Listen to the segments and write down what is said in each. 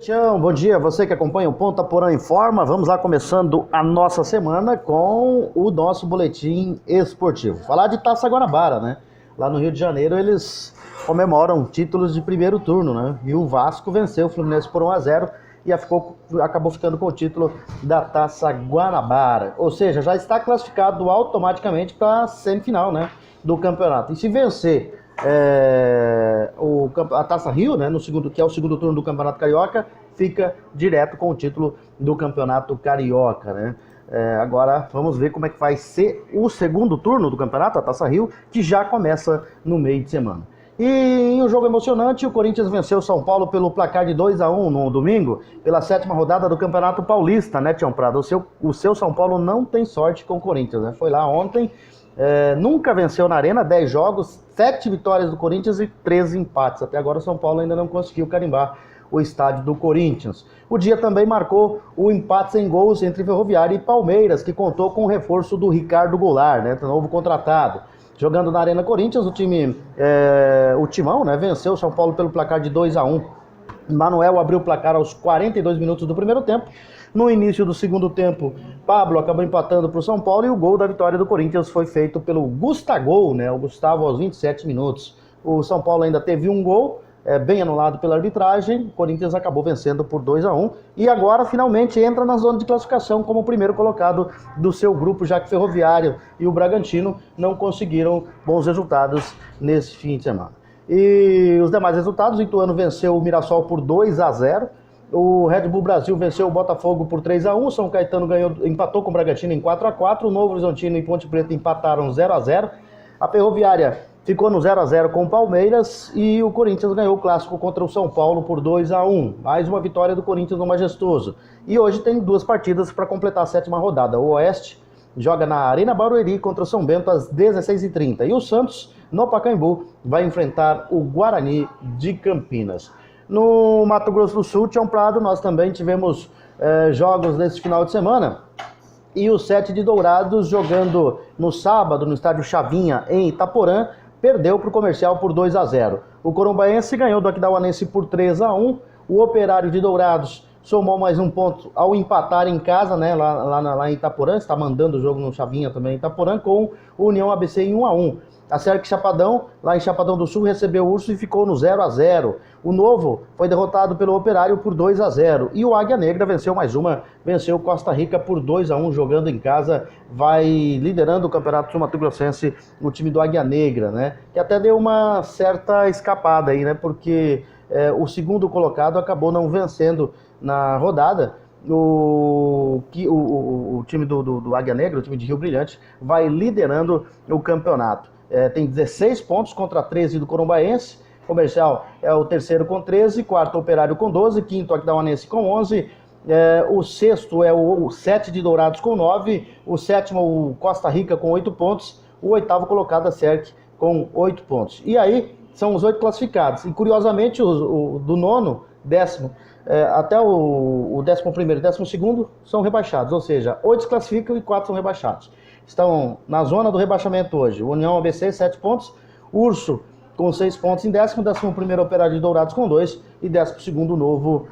Tchau, bom dia, você que acompanha o Ponta Porã Informa. Vamos lá, começando a nossa semana com o nosso boletim esportivo. Falar de Taça Guanabara, né? Lá no Rio de Janeiro eles comemoram títulos de primeiro turno, né? E o Vasco venceu o Fluminense por 1-0 e acabou ficando com o título da Taça Guanabara. Ou seja, já está classificado automaticamente para a semifinal, né, do campeonato. E se vencer a Taça Rio, né, que é o segundo turno do Campeonato Carioca, fica direto com o título do Campeonato Carioca, né? Agora vamos ver como é que vai ser o segundo turno do campeonato, a Taça Rio, que já começa no meio de semana. E em um jogo emocionante, o Corinthians venceu o São Paulo pelo placar de 2-1 no domingo, pela 7ª rodada do Campeonato Paulista, né, Tião Prado? O seu São Paulo não tem sorte com o Corinthians, né? Foi lá ontem, nunca venceu na Arena, 10 jogos, 7 vitórias do Corinthians e 13 empates. Até agora o São Paulo ainda não conseguiu carimbar o estádio do Corinthians. O dia também marcou o empate sem gols entre Ferroviária e Palmeiras, que contou com o reforço do Ricardo Goulart, né, novo contratado. Jogando na Arena Corinthians, o Timão, né, venceu o São Paulo pelo placar de 2-1. Manuel abriu o placar aos 42 minutos do primeiro tempo. No início do segundo tempo, Pablo acabou empatando para o São Paulo e o gol da vitória do Corinthians foi feito pelo Gustavo, né, o Gustavo aos 27 minutos. O São Paulo ainda teve um gol, bem anulado pela arbitragem. O Corinthians acabou vencendo por 2-1 e agora finalmente entra na zona de classificação como o primeiro colocado do seu grupo, já que Ferroviário e o Bragantino não conseguiram bons resultados nesse fim de semana. E os demais resultados: o Ituano venceu o Mirassol por 2-0, o Red Bull Brasil venceu o Botafogo por 3-1, o São Caetano empatou com o Bragantino em 4-4, o Novo Horizontino e Ponte Preta empataram 0-0, a Ferroviária ficou no 0-0 com o Palmeiras e o Corinthians ganhou o clássico contra o São Paulo por 2-1. Mais uma vitória do Corinthians no Majestoso. E hoje tem duas partidas para completar a 7ª rodada. O Oeste joga na Arena Barueri contra o São Bento às 16h30. E o Santos, no Pacaembu, vai enfrentar o Guarani de Campinas. No Mato Grosso do Sul, Tião Prado, nós também tivemos jogos nesse final de semana. E o 7 de Dourados, jogando no sábado no estádio Chavinha, em Itaporã, perdeu para o Comercial por 2-0. O Corumbaense ganhou do Aquidauanense por 3-1. O Operário de Dourados somou mais um ponto ao empatar em casa, né, lá em Itaporã. Está mandando o jogo no Chavinha também em Itaporã, com o União ABC em 1-1. A Cerque Chapadão, lá em Chapadão do Sul, recebeu o Urso e ficou no 0-0. O Novo foi derrotado pelo Operário por 2-0. E o Águia Negra venceu Costa Rica por 2-1, jogando em casa. Vai liderando o Campeonato Sul-Mato-Grossense o time do Águia Negra, né? Que até deu uma certa escapada aí, né? Porque o segundo colocado acabou não vencendo na rodada. O time do Águia Negra, o time de Rio Brilhante, vai liderando o campeonato. Tem 16 pontos contra 13 do Corumbaense. Comercial é o terceiro com 13, quarto Operário com 12, quinto Aquidauanense com 11, o sexto é o 7 de Dourados com 9, o sétimo o Costa Rica com 8 pontos, o oitavo colocado a Cerque com 8 pontos. E aí são os 8 classificados. E curiosamente do nono, décimo, até o 11º e 12º são rebaixados, ou seja, 8 se classificam e 4 são rebaixados. Estão na zona do rebaixamento hoje: o União ABC 7 pontos, Urso com 6 pontos em décimo, 11º Operário de Dourados com 2 e 12º Novo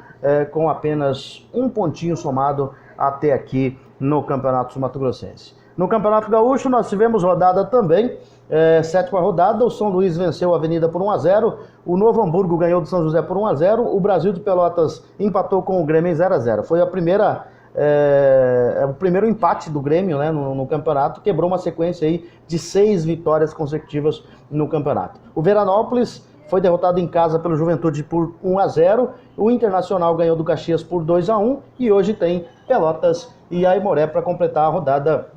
com apenas um pontinho somado até aqui no Campeonato Sul-Mato-Grossense. No Campeonato Gaúcho nós tivemos rodada também, 7ª rodada. O São Luís venceu a Avenida por 1-0, o Novo Hamburgo ganhou do São José por 1-0, o Brasil de Pelotas empatou com o Grêmio em 0-0. Foi o primeiro empate do Grêmio, né, no campeonato, quebrou uma sequência aí de 6 vitórias consecutivas no campeonato. O Veranópolis foi derrotado em casa pelo Juventude por 1-0, o Internacional ganhou do Caxias por 2-1 e hoje tem Pelotas e Aimoré para completar a rodada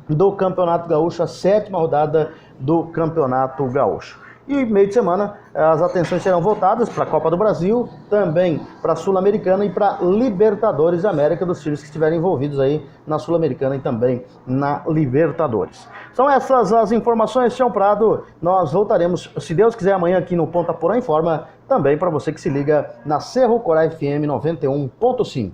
do Campeonato Gaúcho, a 7ª rodada do Campeonato Gaúcho. E meio de semana as atenções serão voltadas para a Copa do Brasil, também para a Sul-Americana e para Libertadores da América, dos times que estiverem envolvidos aí na Sul-Americana e também na Libertadores. São essas as informações, Tião Prado. Nós voltaremos, se Deus quiser, amanhã aqui no Ponta Porã Informa, também para você que se liga na Cerro Corá FM 91.5.